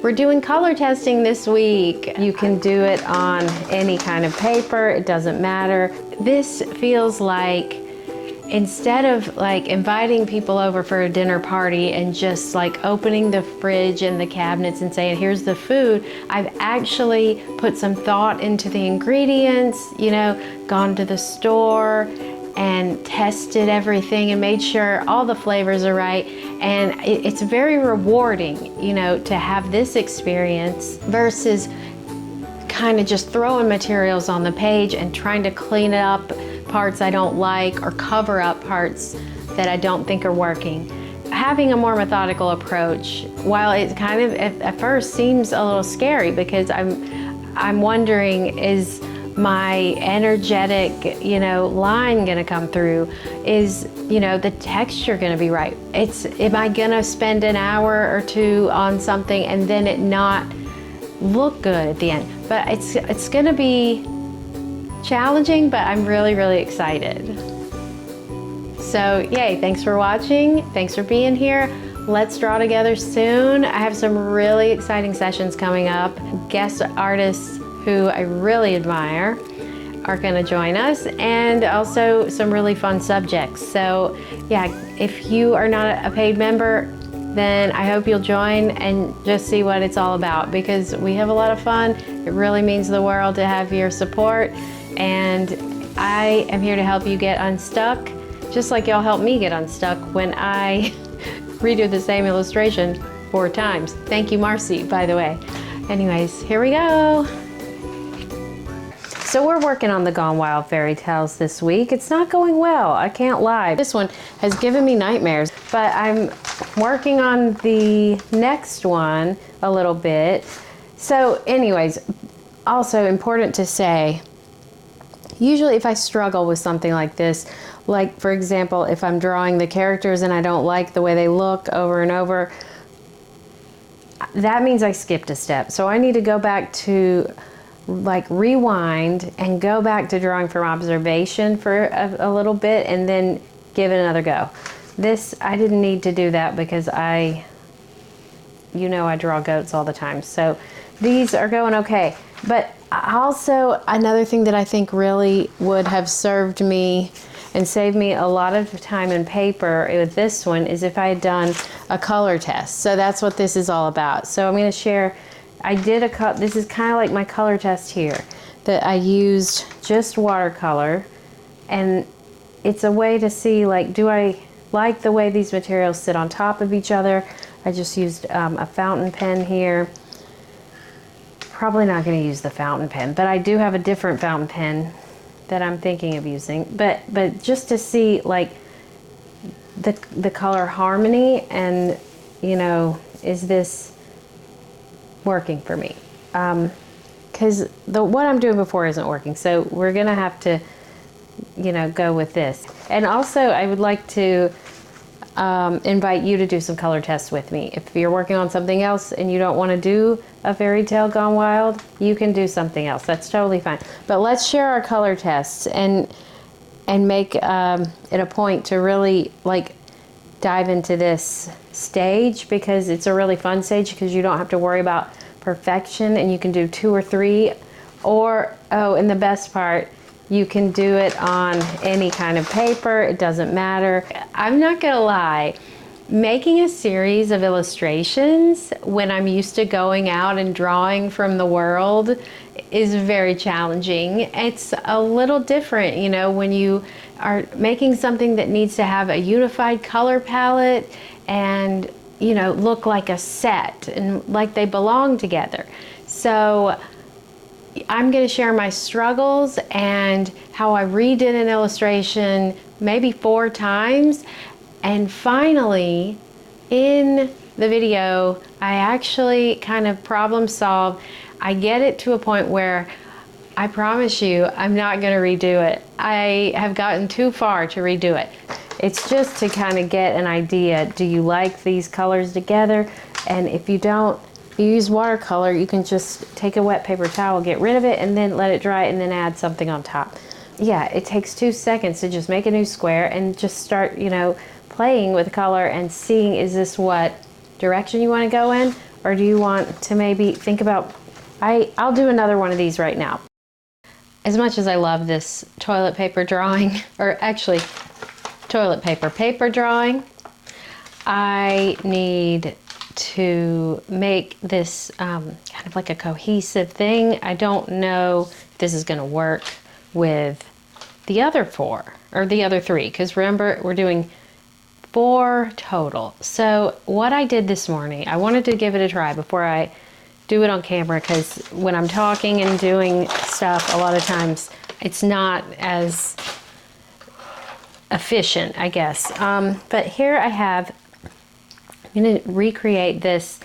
We're doing color testing this week. You can do it on any kind of paper, it doesn't matter. This feels like, instead of like inviting people over for a dinner party and just like opening the fridge and the cabinets and saying, here's the food, I've actually put some thought into the ingredients, you know, gone to the store and tested everything and made sure all the flavors are right. And it's very rewarding, you know, to have this experience versus kind of just throwing materials on the page and trying to clean up parts I don't like or cover up parts that I don't think are working. Having a more methodical approach, while it kind of at first seems a little scary because I'm wondering, is my energetic, you know, line gonna come through? Is, you know, the texture gonna be right? Am I gonna spend an hour or two on something and then it not look good at the end? But it's gonna be challenging, but I'm really, really excited. So yay, thanks for watching. Thanks for being here. Let's draw together soon. I have some really exciting sessions coming up. Guest artists who I really admire are gonna join us, and also some really fun subjects. So yeah, if you are not a paid member, then I hope you'll join and just see what it's all about, because we have a lot of fun. It really means the world to have your support, and I am here to help you get unstuck, just like y'all helped me get unstuck when I redo the same illustration 4 times. Thank you, Marcy, by the way. Anyways, here we go. So we're working on the Gone Wild fairy tales this week. It's not going well, I can't lie. This one has given me nightmares, but I'm working on the next one a little bit. So anyways, also important to say, usually if I struggle with something like this, like for example, if I'm drawing the characters and I don't like the way they look over and over, that means I skipped a step. So I need to go back to like rewind and go back to drawing from observation for a little bit and then give it another go. This, I didn't need to do that because you know I draw goats all the time. So these are going okay. But also another thing that I think really would have served me and saved me a lot of time and paper with this one is if I had done a color test. So that's what this is all about. So I'm gonna share, this is kind of like my color test here, that I used just watercolor, and it's a way to see, like, do I like the way these materials sit on top of each other? I just used a fountain pen here. Probably not going to use the fountain pen, but I do have a different fountain pen that I'm thinking of using. But just to see like the color harmony and, you know, is this working for me? Because what I'm doing before isn't working, so we're gonna have to, you know, go with this. And also I would like to invite you to do some color tests with me. If you're working on something else and you don't want to do a fairy tale gone wild, you can do something else. That's totally fine. But let's share our color tests and make it a point to really like dive into this stage, because it's a really fun stage because you don't have to worry about perfection, and you can do 2 or 3, or, oh, and the best part, you can do it on any kind of paper, it doesn't matter. I'm not gonna lie, making a series of illustrations when I'm used to going out and drawing from the world is very challenging. It's a little different, you know, when you are making something that needs to have a unified color palette and, you know, look like a set and like they belong together. So I'm going to share my struggles and how I redid an illustration maybe 4 times. And finally, in the video, I actually kind of problem solve. I get it to a point where I promise you, I'm not going to redo it. I have gotten too far to redo it. It's just to kind of get an idea. Do you like these colors together? And if you don't, you use watercolor, you can just take a wet paper towel, get rid of it, and then let it dry, and then add something on top. Yeah, it takes 2 seconds to just make a new square and just start, you know, playing with color and seeing, is this what direction you want to go in, Or do you want to maybe think about, I'll do another one of these right now. As much as I love this toilet paper drawing, or actually toilet paper drawing, I need to make this kind of like a cohesive thing. I don't know if this is going to work with the other 4 or the other 3, because remember, we're doing 4 total. So what I did this morning, I wanted to give it a try before I do it on camera, because when I'm talking and doing stuff, a lot of times it's not as efficient, I guess. But here I have, I'm going to recreate this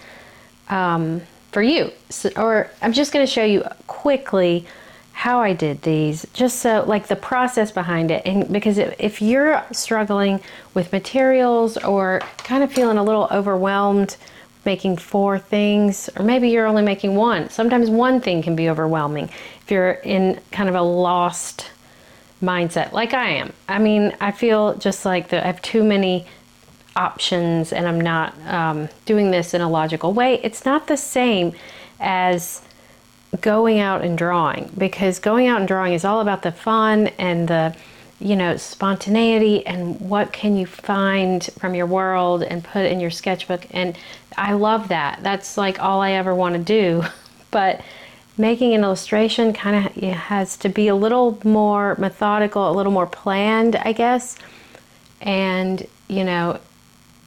for you. So, or I'm just going to show you quickly how I did these, just so like the process behind it. And because if you're struggling with materials or kind of feeling a little overwhelmed making 4 things, or maybe you're only making 1. Sometimes 1 thing can be overwhelming if you're in kind of a lost mindset like I am. I mean, I feel just like I have too many options and I'm not doing this in a logical way. It's not the same as going out and drawing, because going out and drawing is all about the fun and the, you know, spontaneity and what can you find from your world and put in your sketchbook. And I love that. That's like all I ever want to do. But making an illustration kind of has to be a little more methodical, a little more planned, I guess. And, you know,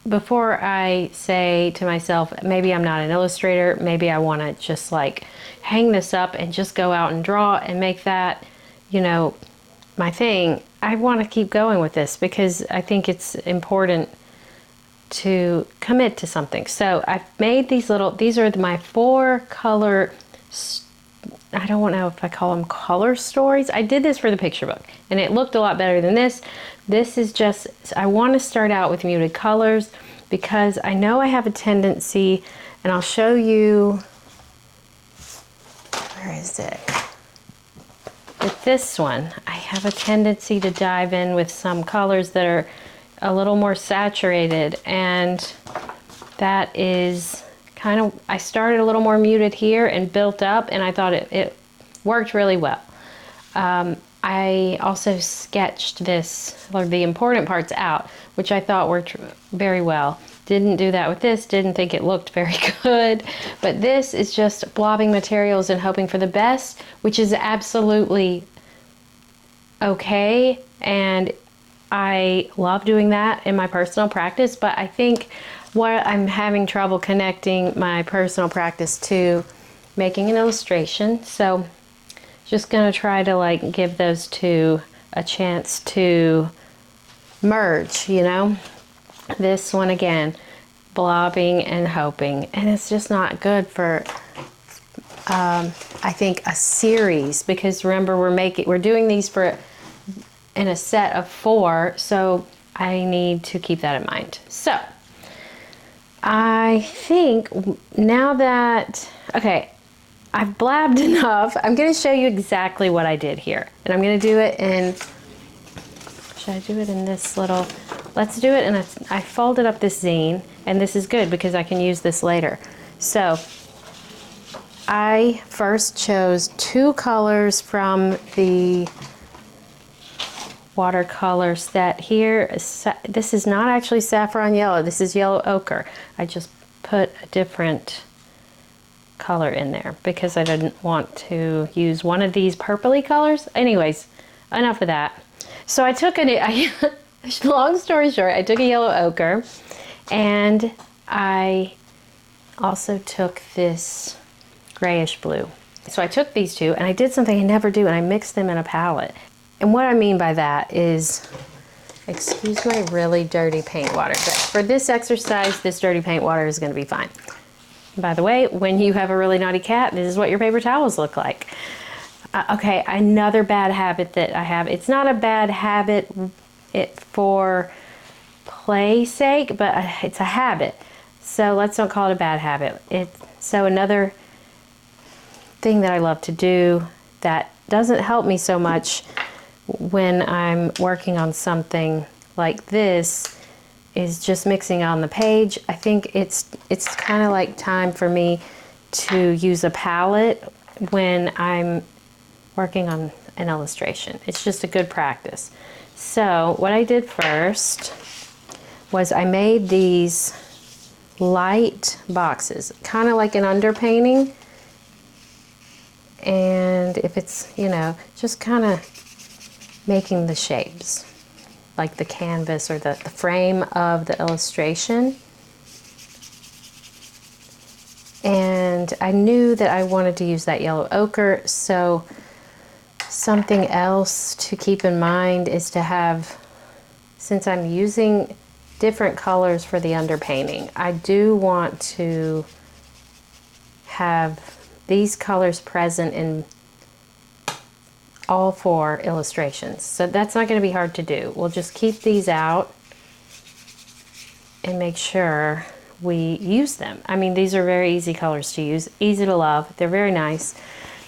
before I say to myself, maybe I'm not an illustrator, maybe I want to just like hang this up and just go out and draw and make that, you know, my thing. I want to keep going with this because I think it's important to commit to something. So I've made these are my 4 color, I don't know if I call them color stories. I did this for the picture book and it looked a lot better than this. This is just, I want to start out with muted colors because I know I have a tendency, and I'll show you, where is it? With this one, I have a tendency to dive in with some colors that are a little more saturated, and that is kind of, I started a little more muted here and built up, and I thought it worked really well. I also sketched this, or the important parts out, which I thought worked very well. Didn't do that with this, didn't think it looked very good, but this is just blobbing materials and hoping for the best, which is absolutely okay, and I love doing that in my personal practice, but I think what I'm having trouble connecting my personal practice to making an illustration, so just gonna try to like give those 2 a chance to merge, you know. This one again, blobbing and hoping, and it's just not good for I think a series, because remember we're doing these in a set of 4, so I need to keep that in mind. So I think now that, okay, I've blabbed enough, I'm going to show you exactly what I did here. And I'm going to do it in, should I do it in this little, let's do it in I folded up this zine, and this is good because I can use this later. So I first chose 2 colors from the watercolor set here. This is not actually saffron yellow, this is yellow ochre. I just put a different color in there because I didn't want to use one of these purpley colors. Anyways, enough of that. So I took long story short, I took a yellow ochre, and I also took this grayish blue. So I took these 2 and I did something I never do, and I mixed them in a palette. And what I mean by that is, excuse my really dirty paint water, but for this exercise, this dirty paint water is going to be fine. By the way, when you have a really naughty cat, this is what your paper towels look like. Okay, another bad habit that I have. It's not a bad habit for play's sake, but it's a habit. So let's not call it a bad habit. So another thing that I love to do that doesn't help me so much when I'm working on something like this is just mixing on the page. I think it's kind of like time for me to use a palette when I'm working on an illustration. It's just a good practice. So what I did first was I made these light boxes, kind of like an underpainting. And if it's, you know, just kind of making the shapes, like the canvas or the frame of the illustration. And I knew that I wanted to use that yellow ochre, so something else to keep in mind is to have, since I'm using different colors for the underpainting, I do want to have these colors present in all 4 illustrations. So that's not going to be hard to do. We'll just keep these out and make sure we use them. I mean, these are very easy colors to use, easy to love. They're very nice.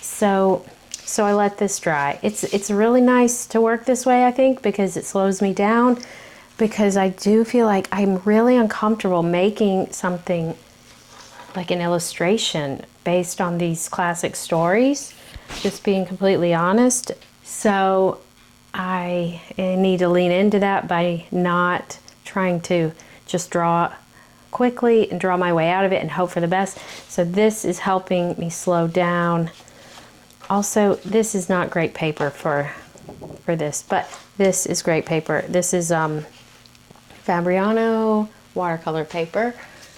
So I let this dry. It's really nice to work this way, I think, because it slows me down, because I do feel like I'm really uncomfortable making something like an illustration based on these classic stories, just being completely honest. So I need to lean into that by not trying to just draw quickly and draw my way out of it and hope for the best. So this is helping me slow down. Also, this is not great paper for this, but this is great paper. This is Fabriano watercolor paper,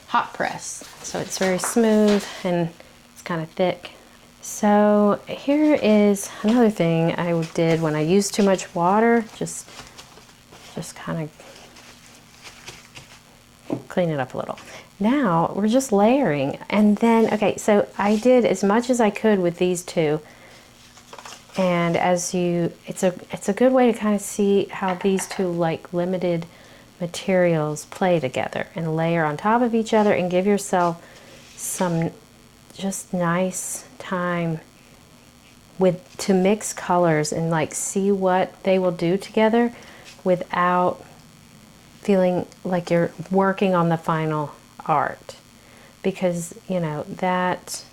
hot press. So it's very smooth and it's kind of thick. So here is another thing I did when I used too much water, just kind of clean it up a little. Now we're just layering, and then, okay, so I did as much as I could with these two. And it's a good way to kind of see how these two like limited materials play together and layer on top of each other, and give yourself some just nice time to mix colors and like see what they will do together without feeling like you're working on the final art, because you know that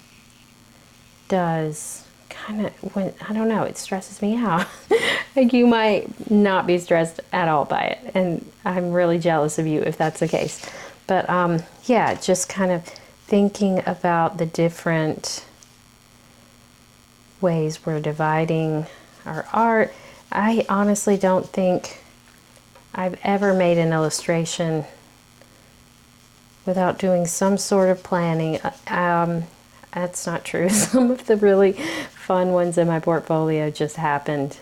does kind of, when I don't know, it stresses me out. Like, you might not be stressed at all by it, and I'm really jealous of you if that's the case. But yeah, just kind of thinking about the different ways we're dividing our art. I honestly don't think I've ever made an illustration without doing some sort of planning. That's not true. Some of the really fun ones in my portfolio just happened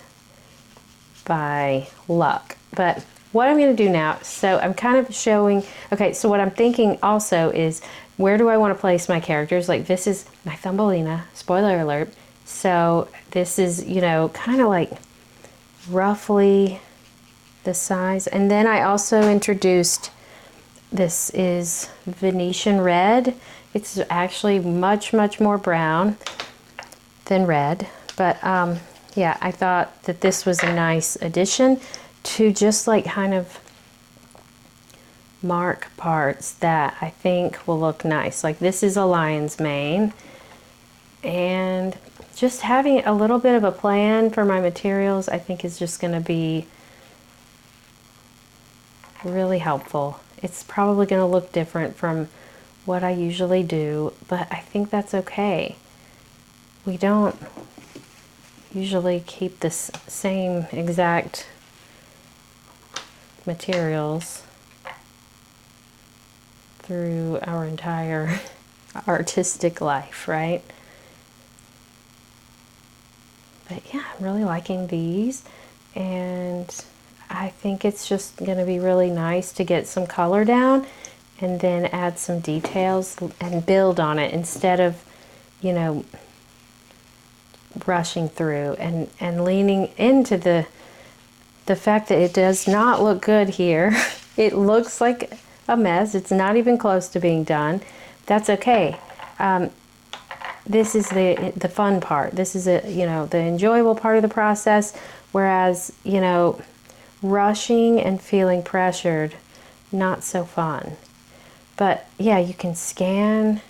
by luck. But what I'm going to do now, so I'm kind of showing, okay, so what I'm thinking also is, where do I want to place my characters? Like, this is my Thumbelina, spoiler alert. So this is, you know, kind of like roughly the size. And then I also introduced, this is Venetian red. It's actually much, much more brown than red. But yeah, I thought that this was a nice addition to just like kind of mark parts that I think will look nice. Like, this is a lion's mane. And just having a little bit of a plan for my materials, I think, is just going to be really helpful. It's probably going to look different from what I usually do, but I think that's okay. We don't usually keep the same exact materials through our entire artistic life, right? But yeah, I'm really liking these, and I think it's just going to be really nice to get some color down and then add some details and build on it, instead of, you know, rushing through and leaning into the fact that it does not look good here. It looks like a mess. It's not even close to being done. That's okay. This is the fun part. This is you know, the enjoyable part of the process. Whereas, you know, rushing and feeling pressured not so fun. But yeah, you can scan.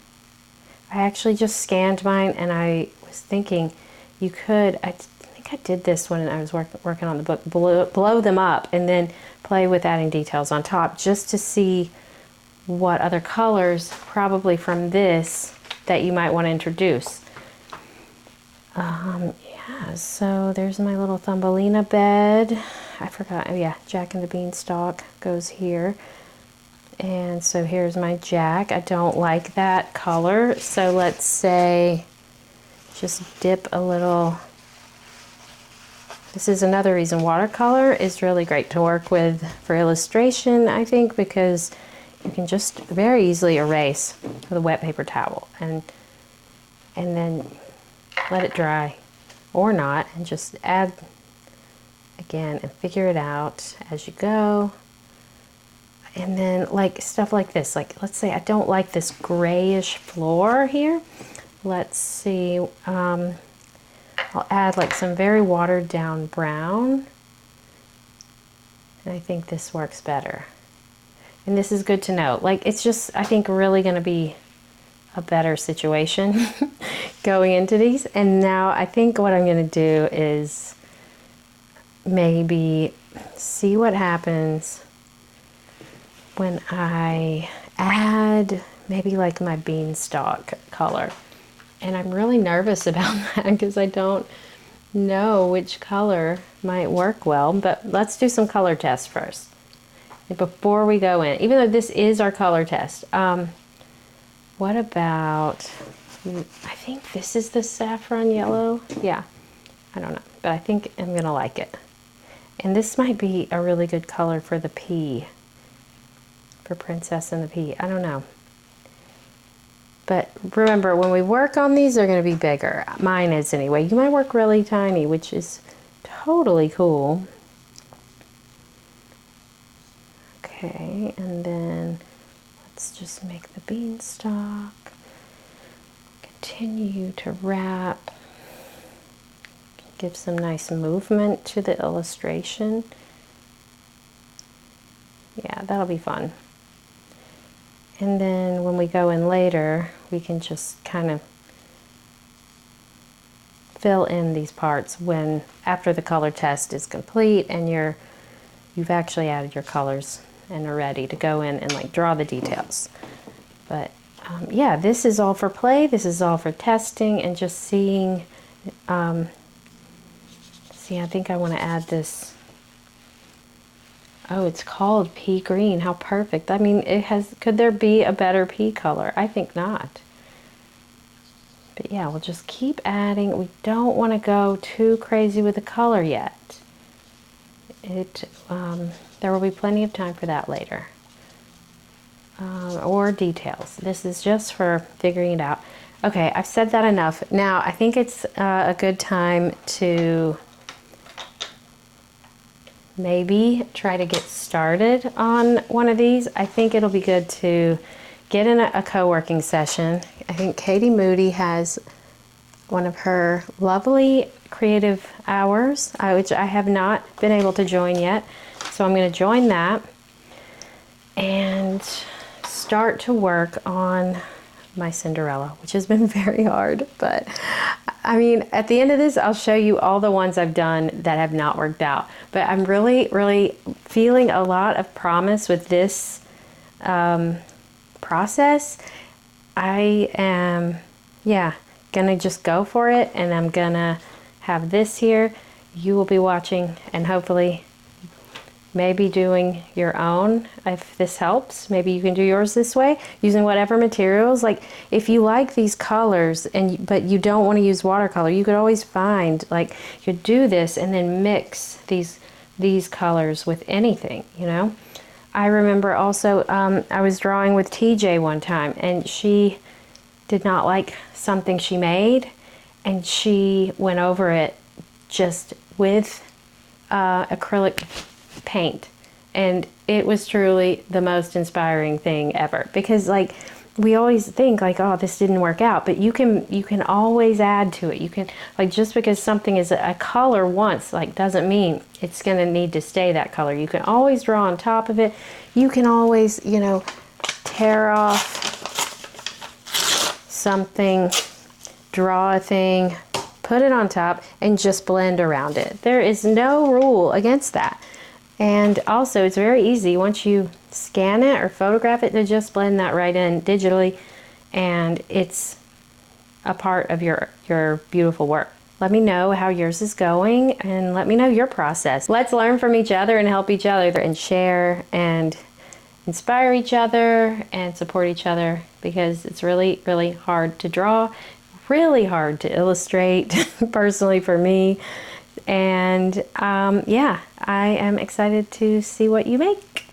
I actually just scanned mine, and I was thinking you could, I think I did this when I was working on the book, blow them up and then play with adding details on top just to see what other colors probably from this that you might want to introduce. Yeah, so there's my little Thumbelina bed. I forgot, oh yeah, Jack and the Beanstalk goes here. And so here's my Jack. I don't like that color, so let's say just dip a little. This is another reason watercolor is really great to work with for illustration, I think, because you can just very easily erase with a wet paper towel and then let it dry or not, and just add again and figure it out as you go. And then like stuff like this, like let's say I don't like this grayish floor here. Let's see, I'll add like some very watered down brown. And I think this works better. And this is good to know. Like it's just, I think, really going to be a better situation going into these. And now I think what I'm going to do is maybe see what happens when I add maybe like my beanstalk color. And I'm really nervous about that because I don't know which color might work well, but let's do some color tests first before we go in, even though this is our color test. What about, I think this is the saffron yellow. Yeah, I don't know, but I think I'm gonna like it. And this might be a really good color for the pea, for Princess and the Pea. I don't know. But remember, when we work on these, they're going to be bigger. Mine is anyway. You might work really tiny, which is totally cool. Okay, and then let's just make the beanstalk. Continue to wrap. Give some nice movement to the illustration. Yeah, that'll be fun. And then when we go in later, we can just kind of fill in these parts when after the color test is complete and you've actually added your colors and are ready to go in and like draw the details. But yeah, this is all for play. This is all for testing and just seeing. See, I think I want to add this. Oh, it's called pea green. How perfect. I mean, it has, could there be a better pea color? I think not. But yeah, we'll just keep adding. We don't want to go too crazy with the color yet. There will be plenty of time for that later. Or details. This is just for figuring it out. Okay, I've said that enough. Now, I think it's a good time to maybe try to get started on one of these. I think it'll be good to get in a co-working session. I think Katie Moody has one of her lovely creative hours, which I have not been able to join yet. So I'm going to join that and start to work on my Cinderella, which has been very hard. But I mean, at the end of this, I'll show you all the ones I've done that have not worked out. But I'm really, really feeling a lot of promise with this process. I am, yeah, gonna just go for it, and I'm gonna have this here. You will be watching and hopefully maybe doing your own if this helps. Maybe you can do yours this way using whatever materials. Like if you like these colors but you don't want to use watercolor, you could always find, like, you could do this and then mix these colors with anything, you know. I remember also I was drawing with TJ one time, and she did not like something she made, and she went over it just with acrylic paint, and it was truly the most inspiring thing ever, because like we always think like, oh, this didn't work out, but you can always add to it. You can, like, just because something is a color once, like, doesn't mean it's going to need to stay that color. You can always draw on top of it. You can always, you know, tear off something, draw a thing, put it on top, and just blend around it. There is no rule against that. And also, it's very easy once you scan it or photograph it to just blend that right in digitally, and it's a part of your beautiful work. Let me know how yours is going, and let me know your process. Let's learn from each other and help each other and share and inspire each other and support each other, because it's really, really hard to draw, really hard to illustrate, personally for me. And yeah, I am excited to see what you make.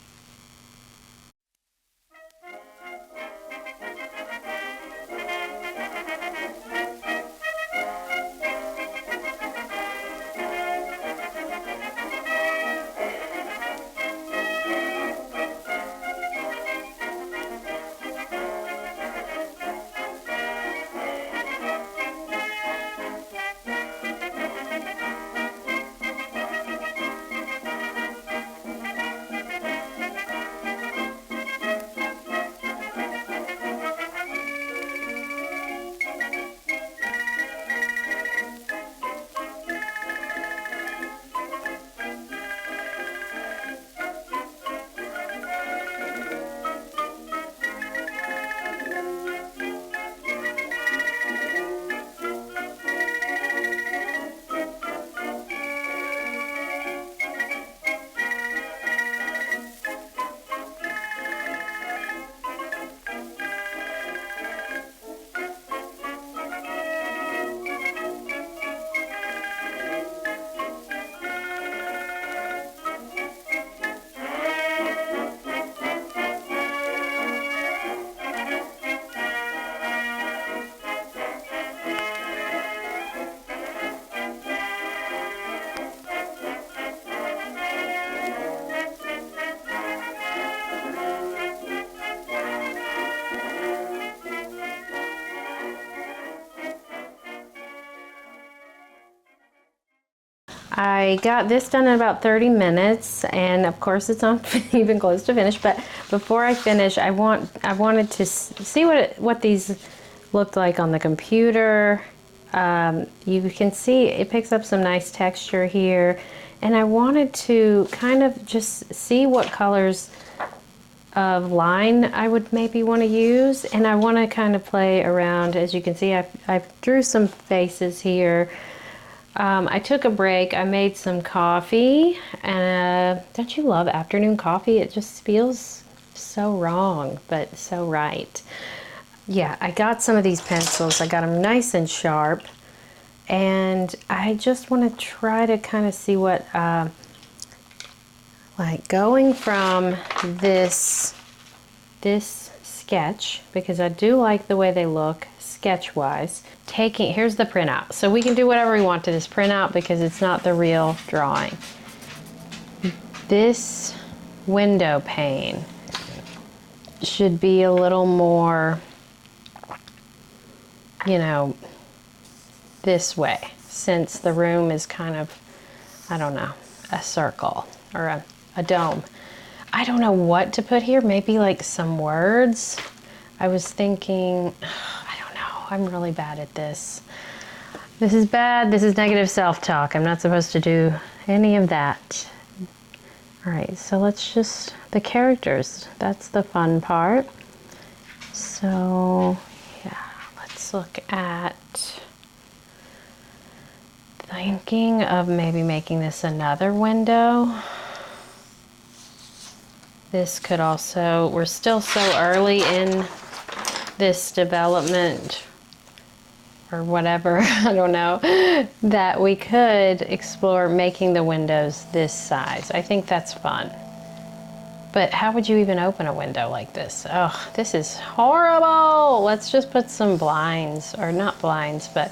I got this done in about 30 minutes, and of course it's not even close to finish, but before I finish, I wanted to see what these looked like on the computer. You can see it picks up some nice texture here, and I wanted to kind of just see what colors of line I would maybe want to use, and I want to kind of play around. As you can see, I drew some faces here. I took a break. I made some coffee, and don't you love afternoon coffee? It just feels so wrong, but so right. Yeah, I got some of these pencils. I got them nice and sharp, and I just want to try to kind of see what, like going from this sketch, because I do like the way they look sketch-wise. Here's the printout. So we can do whatever we want to this printout because it's not the real drawing. This window pane should be a little more, you know, this way, since the room is kind of, I don't know, a circle or a dome. I don't know what to put here. Maybe like some words. I was thinking, I don't know. I'm really bad at this. This is bad. This is negative self-talk. I'm not supposed to do any of that. All right, so let's just, the characters, that's the fun part. So, yeah, let's look at thinking of maybe making this another window. This could also, we're still so early in this development or whatever, I don't know, that we could explore making the windows this size. I think that's fun. But how would you even open a window like this? Oh, this is horrible. Let's just put some blinds, or not blinds, but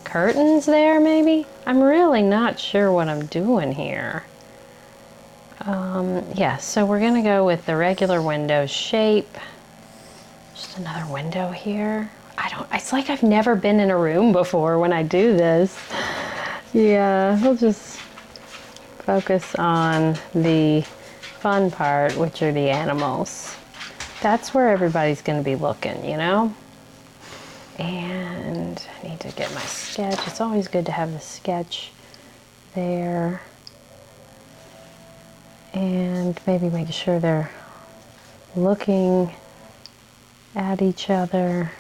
curtains there maybe? I'm really not sure what I'm doing here. Yeah, so we're gonna go with the regular window shape. Just another window here. It's like I've never been in a room before when I do this. Yeah, we'll just focus on the fun part, which are the animals. That's where everybody's going to be looking, you know? And I need to get my sketch. It's always good to have the sketch there. And maybe making sure they're looking at each other.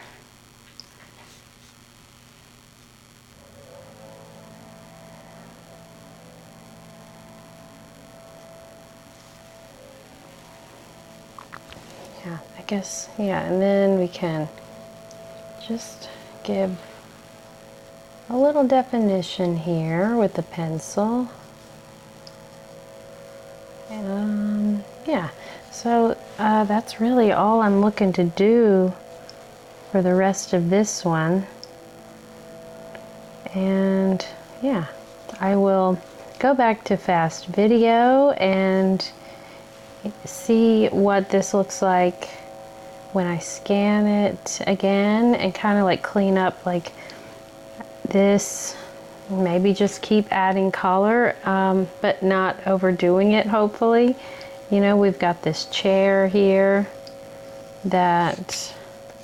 Yeah, I guess, yeah, and then we can just give a little definition here with the pencil. Yeah, so that's really all I'm looking to do for the rest of this one. And yeah, I will go back to fast video and see what this looks like when I scan it again, and kind of like clean up like this. Maybe just keep adding color, but not overdoing it, hopefully. You know, we've got this chair here that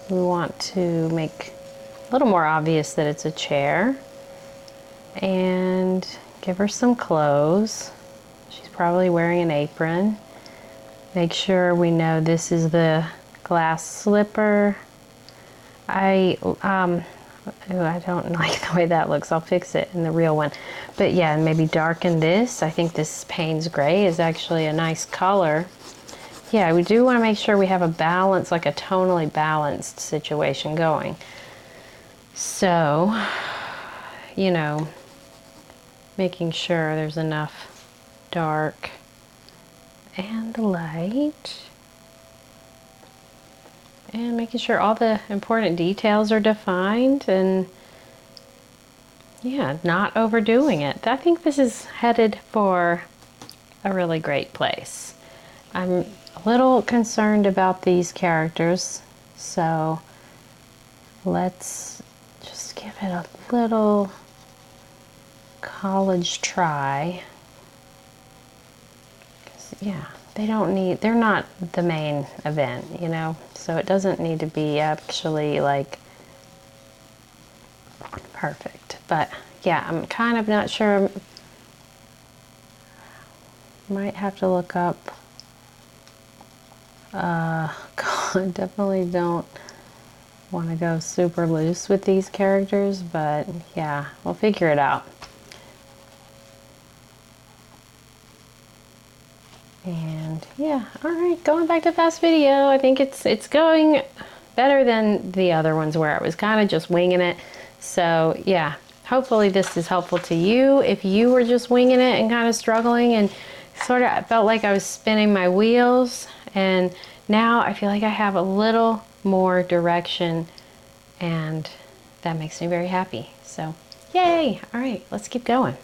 we want to make a little more obvious that it's a chair. And give her some clothes. She's probably wearing an apron. Make sure we know this is the glass slipper. I don't like the way that looks. I'll fix it in the real one. But yeah, maybe darken this. I think this Payne's Gray is actually a nice color. Yeah, we do want to make sure we have a balance, like a tonally balanced situation going. So, you know, making sure there's enough dark and light. And making sure all the important details are defined, and yeah, not overdoing it. I think this is headed for a really great place. I'm a little concerned about these characters, so let's just give it a little college try. 'Cause, yeah, they're not the main event, you know, so it doesn't need to be actually like perfect. But yeah, I'm kind of not sure. Might have to look up. God, definitely don't want to go super loose with these characters, but yeah, we'll figure it out. And yeah, all right, going back to fast video. I think it's going better than the other ones where I was kind of just winging it. So yeah, hopefully this is helpful to you if you were just winging it and kind of struggling and sort of felt like I was spinning my wheels. And now I feel like I have a little more direction, and that makes me very happy. So yay! All right, let's keep going.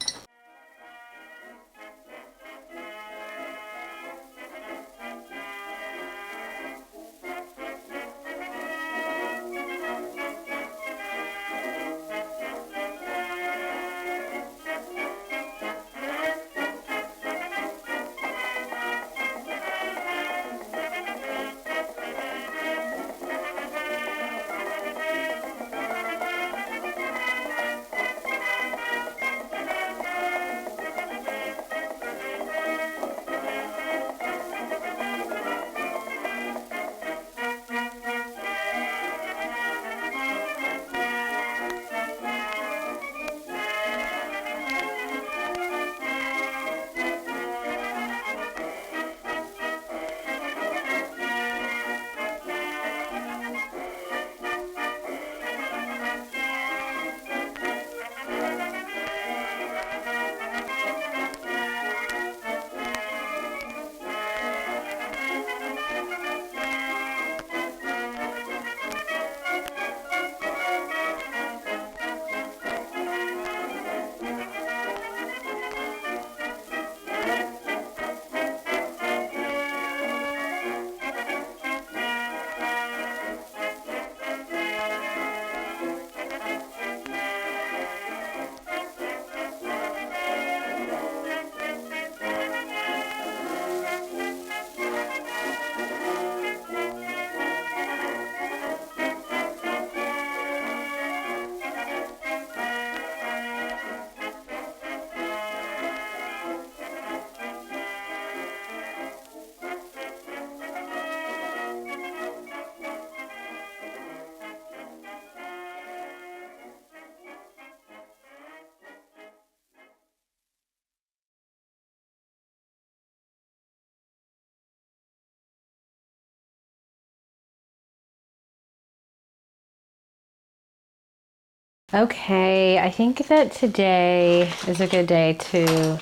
Okay, I think that today is a good day to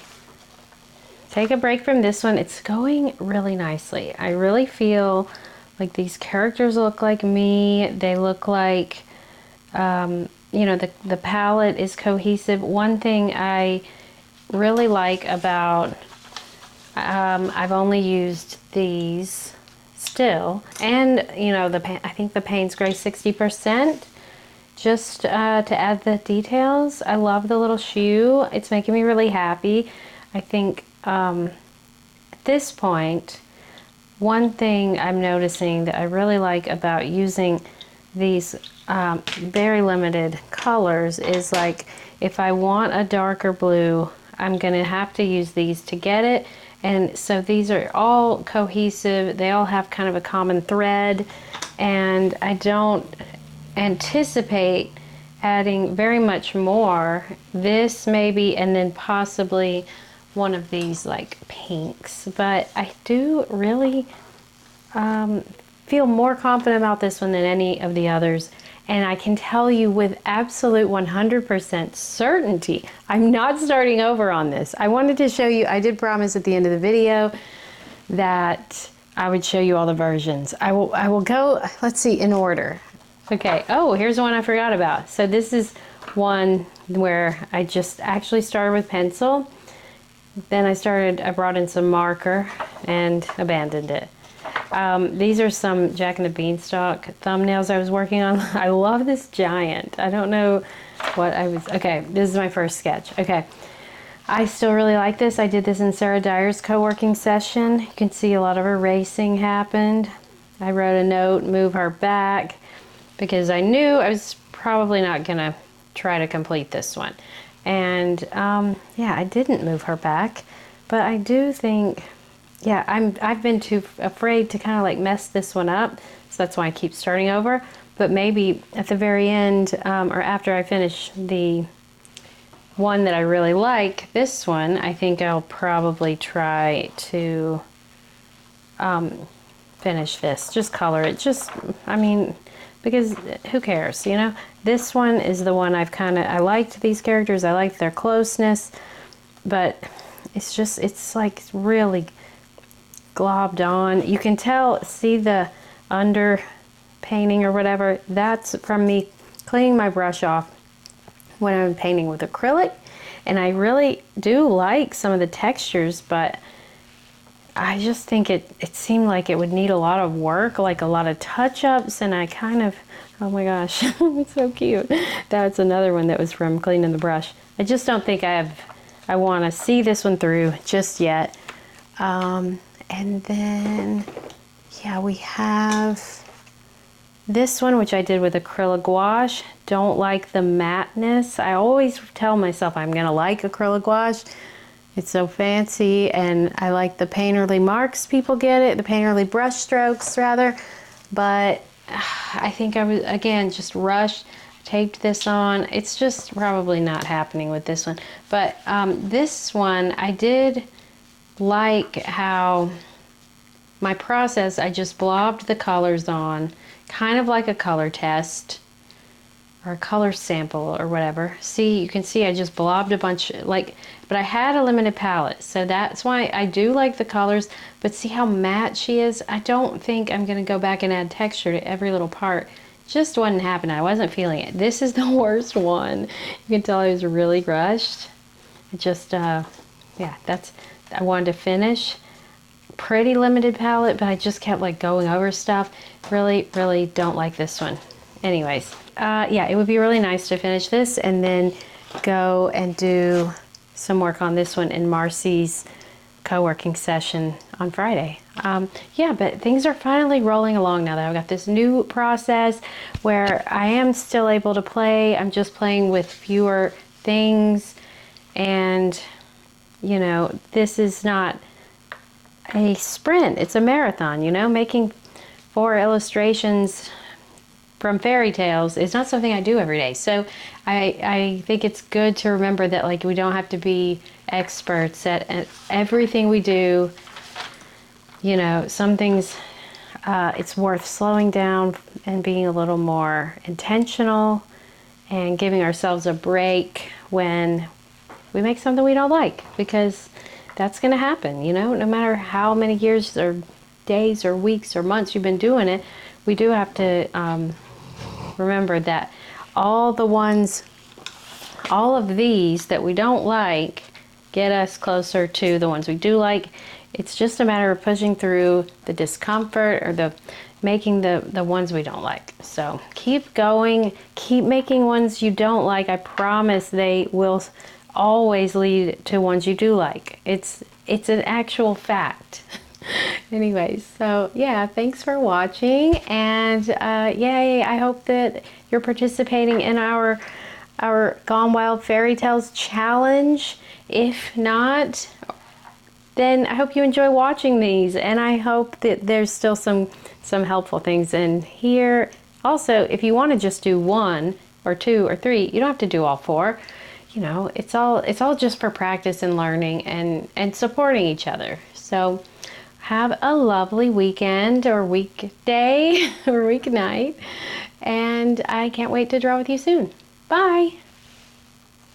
take a break from this one. It's going really nicely. I really feel like these characters look like me. They look like, you know, the palette is cohesive. One thing I really like about, I've only used these still, and you know, I think the Payne's Gray 60%. Just to add the details. I love the little shoe. It's making me really happy. I think at this point, one thing I'm noticing that I really like about using these very limited colors is, like, if I want a darker blue, I'm gonna have to use these to get it. And so these are all cohesive. They all have kind of a common thread, and I don't anticipate adding very much more. This maybe, and then possibly one of these like pinks, but I do really feel more confident about this one than any of the others. And I can tell you with absolute 100% certainty, I'm not starting over on this. I wanted to show you, I did promise at the end of the video that I would show you all the versions. I will go, let's see, in order. Okay, oh, here's one I forgot about. So this is one where I just actually started with pencil. Then I brought in some marker and abandoned it. These are some Jack and the Beanstalk thumbnails I was working on. I love this giant. I don't know what okay, this is my first sketch. Okay, I still really like this. I did this in Sarah Dyer's co-working session. You can see a lot of erasing happened. I wrote a note, move her back, because I knew I was probably not gonna try to complete this one. And yeah, I didn't move her back, but I do think, yeah, I've been too afraid to kind of like mess this one up, so that's why I keep starting over. But maybe at the very end, or after I finish the one that I really like, this one, I think I'll probably try to finish this, just color it, just, I mean, because who cares, you know? This one is the one I liked these characters, I liked their closeness, but it's just, it's like really globbed on. You can tell, see the under painting or whatever, that's from me cleaning my brush off when I'm painting with acrylic. And I really do like some of the textures, but I just think it seemed like it would need a lot of work, like a lot of touch-ups, and I kind of, oh my gosh, it's so cute. That's another one that was from cleaning the brush. I just don't think I want to see this one through just yet. And then, yeah, we have this one, which I did with acrylic gouache. Don't like the mateness. I always tell myself I'm going to like acrylic gouache. It's so fancy, and I like the painterly marks people get it, the painterly brush strokes rather, but I think I was, again, just rushed, taped this on. It's just probably not happening with this one. But this one, I did like how my process, I just blobbed the colors on, kind of like a color test, or a color sample or whatever. See, you can see I just blobbed a bunch, like, but I had a limited palette, so that's why I do like the colors. But see how matte she is? I don't think I'm gonna go back and add texture to every little part. Just wasn't happening. I wasn't feeling it. This is the worst one. You can tell I was really rushed. It just, yeah, I wanted to finish. Pretty limited palette, but I just kept like going over stuff. Really, really don't like this one. Anyways, yeah, it would be really nice to finish this and then go and do some work on this one in Marcy's co-working session on Friday. Yeah, but things are finally rolling along now that I've got this new process where I am still able to play. I'm just playing with fewer things, and you know, this is not a sprint, it's a marathon, you know. Making 4 illustrations from fairy tales is not something I do every day. So I think it's good to remember that, like, we don't have to be experts at everything we do. You know, some things, it's worth slowing down and being a little more intentional and giving ourselves a break when we make something we don't like, because that's going to happen, you know, no matter how many years or days or weeks or months you've been doing it. We do have to remember that all of these that we don't like get us closer to the ones we do like. It's just a matter of pushing through the discomfort or the making the ones we don't like. So keep going, keep making ones you don't like. I promise they will always lead to ones you do like. It's an actual fact. Anyways, so yeah, thanks for watching, and yay, I hope that you're participating in our Gone Wild Fairy Tales challenge. If not, then I hope you enjoy watching these, and I hope that there's still some helpful things in here. Also, if you want to just do 1 or 2 or 3, you don't have to do all 4. You know, it's all just for practice and learning and supporting each other. So have a lovely weekend or weekday or weeknight, and I can't wait to draw with you soon. Bye.